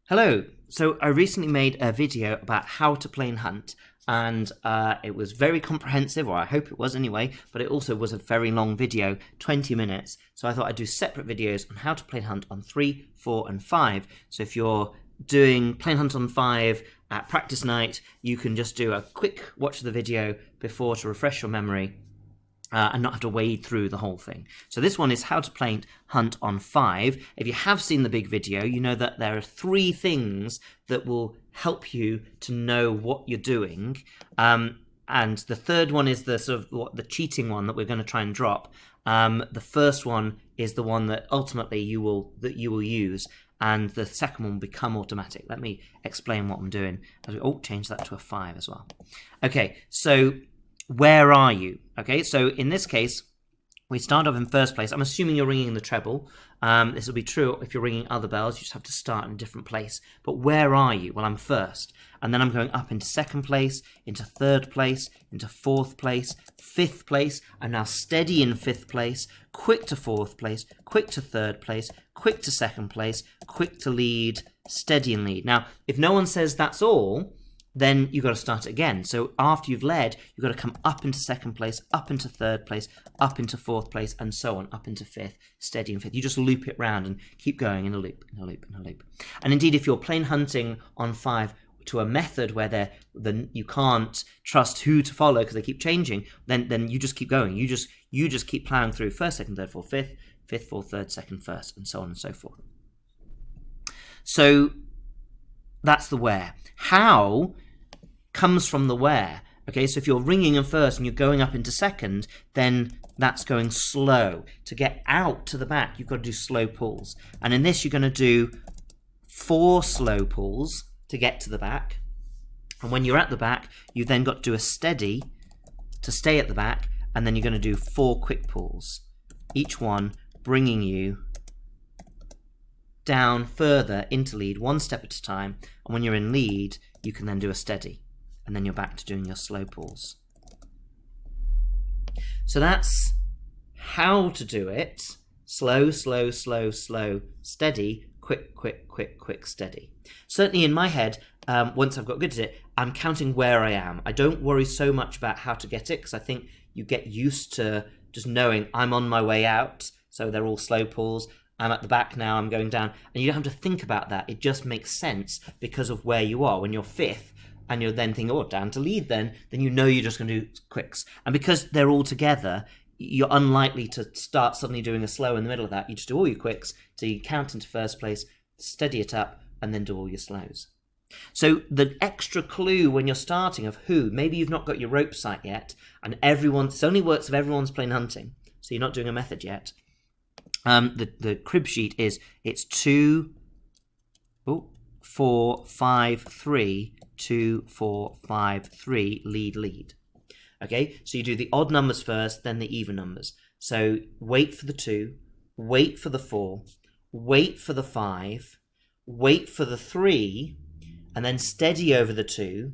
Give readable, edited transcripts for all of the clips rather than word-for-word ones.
Hello. So I recently made a video about how to play and hunt, and it was very comprehensive, or I hope it was anyway, but it also was a very long video, 20 minutes. So I thought I'd do separate videos on how to play and hunt on 3, 4 and 5. So if you're doing play and hunt on 5 at practice night, you can just do a quick watch of the video before to refresh your memory. And not have to wade through the whole thing. So this one is how to play and hunt on 5. If you have seen the big video, you know that there are 3 things that will help you to know what you're doing. And the third one is the sort of the cheating one that we're going to try and drop. The first one is the one that ultimately you will use, and the second one will become automatic. Let me explain what I'm doing. Change that to a 5 as well. Okay, so where are you? Okay, so in this case, we start off in first place. I'm assuming you're ringing the treble. This will be true if you're ringing other bells. You just have to start in a different place. But where are you? Well, I'm first. And then I'm going up into second place, into third place, into fourth place, fifth place. I'm now steady in fifth place, quick to fourth place, quick to third place, quick to second place, quick to lead, steady and lead. Now, if no one says that's all, then you've got to start it again. So after you've led, you've got to come up into second place, up into third place, up into fourth place, and so on, up into fifth, steady in fifth. You just loop it round and keep going in a loop, in a loop, in a loop. And indeed, if you're plain hunting on 5 to a method where you can't trust who to follow because they keep changing, then you just keep going. You just keep plowing through first, second, third, fourth, fifth, fifth, fourth, third, second, first, and so on and so forth. So that's the where. How comes from the where. Okay, so if you're ringing in first and you're going up into second, then that's going slow. To get out to the back, you've got to do slow pulls. And in this, you're going to do 4 slow pulls to get to the back. And when you're at the back, you've then got to do a steady to stay at the back, and then you're going to do 4 quick pulls, each one bringing you down further into lead, 1 step at a time. And when you're in lead, you can then do a steady. And then you're back to doing your slow pulls. So that's how to do it. Slow, slow, slow, slow, steady, quick, quick, quick, quick, steady. Certainly in my head, once I've got good at it, I'm counting where I am. I don't worry so much about how to get it, because I think you get used to just knowing I'm on my way out. So they're all slow pulls. I'm at the back now, I'm going down. And you don't have to think about that. It just makes sense because of where you are. When you're fifth, and you're then thinking, down to lead then you know you're just going to do quicks. And because they're all together, you're unlikely to start suddenly doing a slow in the middle of that. You just do all your quicks, so you count into first place, steady it up, and then do all your slows. So the extra clue when you're starting of who, maybe you've not got your rope sight yet, and it only works if everyone's playing hunting, so you're not doing a method yet. The crib sheet is, it's 2, 4, 5, 3, 2, 4, 5, 3, lead, lead. Okay, so you do the odd numbers first, then the even numbers. So wait for the 2, wait for the 4, wait for the 5, wait for the 3, and then steady over the 2.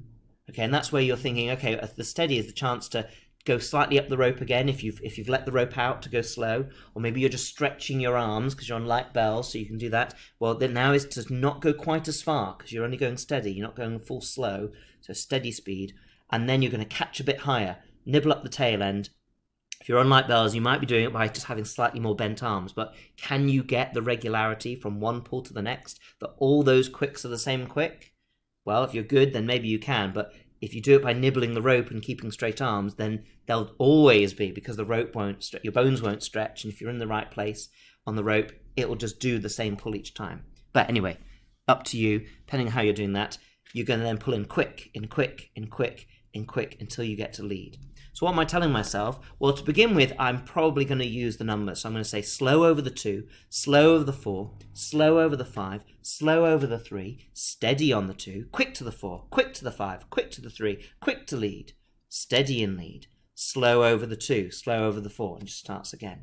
Okay, and that's where you're thinking, okay, the steady is the chance to go slightly up the rope again if you've let the rope out to go slow, or maybe you're just stretching your arms because you're on light bells, so you can do that. Well, then now is to not go quite as far because you're only going steady, you're not going full slow, so steady speed, and then you're going to catch a bit higher, nibble up the tail end. If you're on light bells, you might be doing it by just having slightly more bent arms, but can you get the regularity from one pull to the next, that all those quicks are the same quick? Well, if you're good, then maybe you can, but if you do it by nibbling the rope and keeping straight arms, then they'll always be, because the rope won't stretch, your bones won't stretch, and if you're in the right place on the rope, it will just do the same pull each time. But anyway, up to you, depending on how you're doing that. You're going to then pull in quick, in quick, in quick, in quick, until you get to lead. So what am I telling myself? Well, to begin with, I'm probably going to use the numbers. So I'm going to say slow over the 2, slow over the 4, slow over the 5, slow over the 3, steady on the 2, quick to the 4, quick to the 5, quick to the 3, quick to lead, steady in lead, slow over the 2, slow over the 4, and just starts again.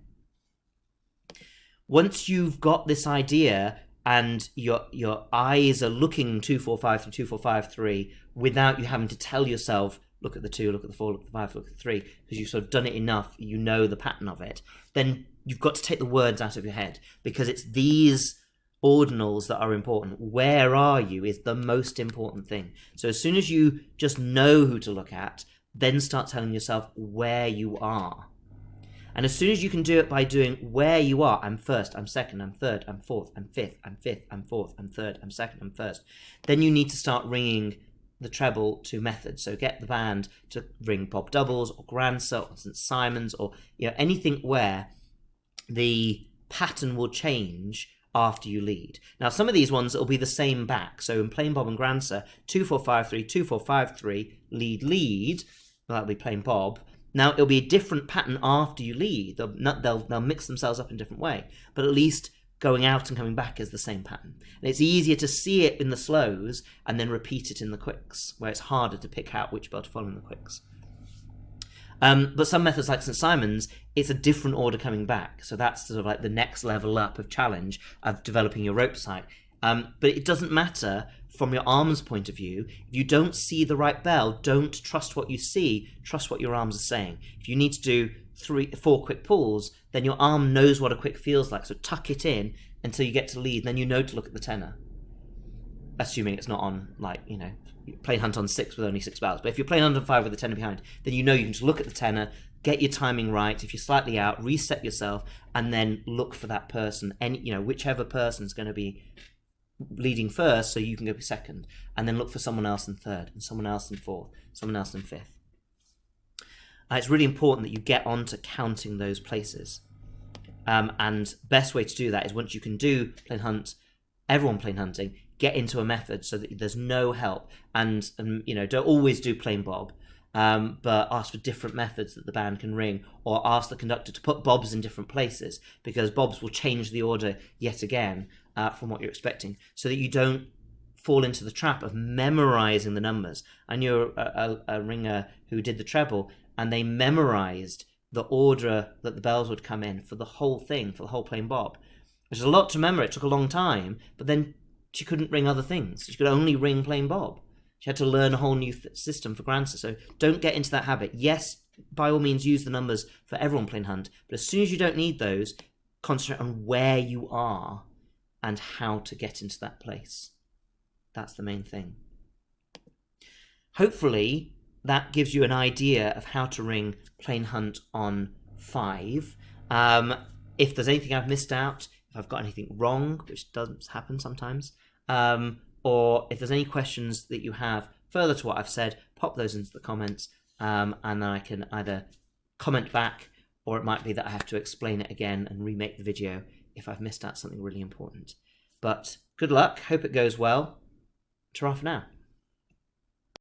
Once you've got this idea and your eyes are looking 2, 4, 5, 3, 2, 4, 5, 3, without you having to tell yourself, look at the 2, look at the 4, look at the 5, look at the 3, because you've sort of done it enough, you know the pattern of it, then you've got to take the words out of your head, because it's these ordinals that are important. Where are you is the most important thing. So as soon as you just know who to look at, then start telling yourself where you are. And as soon as you can do it by doing where you are, I'm first, I'm second, I'm third, I'm fourth, I'm fifth, I'm fifth, I'm fourth, I'm third, I'm second, I'm first, then you need to start ringing the treble to methods. So get the band to ring Bob Doubles or Grancer or St. Simon's, or anything where the pattern will change after you lead. Now some of these ones will be the same back. So in plain Bob and Grancer, 2-4-5-3, 2-4-5-3, lead, lead. Well, that'll be plain Bob. Now, it'll be a different pattern after you lead. They'll mix themselves up in a different way. But at least going out and coming back is the same pattern. And it's easier to see it in the slows and then repeat it in the quicks, where it's harder to pick out which bell to follow in the quicks. But some methods like St. Simon's, it's a different order coming back. So that's sort of like the next level up of challenge of developing your rope sight. But it doesn't matter from your arm's point of view. If you don't see the right bell, don't trust what you see, trust what your arms are saying. If you need to do 3-4 quick pulls, then your arm knows what a quick feels like, so tuck it in until you get to lead, and then you know to look at the tenor. Assuming it's not on, like, plain hunt on 6 with only 6 bells. But if you're plain hunt on 5 with the tenor behind, then you know you can just look at the tenor, get your timing right. If you're slightly out, reset yourself, and then look for that person. Whichever person's going to be leading first, so you can go second, and then look for someone else in third, and someone else in fourth, someone else in fifth. It's really important that you get on to counting those places. And best way to do that is once you can do plain hunt, everyone plain hunting, get into a method so that there's no help. And don't always do plain Bob, but ask for different methods that the band can ring, or ask the conductor to put Bobs in different places, because Bobs will change the order yet again from what you're expecting, so that you don't fall into the trap of memorizing the numbers. I knew a ringer who did the treble, and they memorized the order that the bells would come in for the whole thing, for the whole plain Bob, which is a lot to remember. It took a long time, but then she couldn't ring other things. She could only ring plain Bob. She had to learn a whole new system for Grancer. So don't get into that habit. Yes, by all means, use the numbers for everyone plain hunt, but as soon as you don't need those, concentrate on where you are and how to get into that place. That's the main thing. Hopefully, that gives you an idea of how to ring plain hunt on 5. If there's anything I've missed out, if I've got anything wrong, which doesn't happen sometimes, or if there's any questions that you have further to what I've said, pop those into the comments, and then I can either comment back, or it might be that I have to explain it again and remake the video if I've missed out something really important. But good luck, hope it goes well. Ta-ra for now.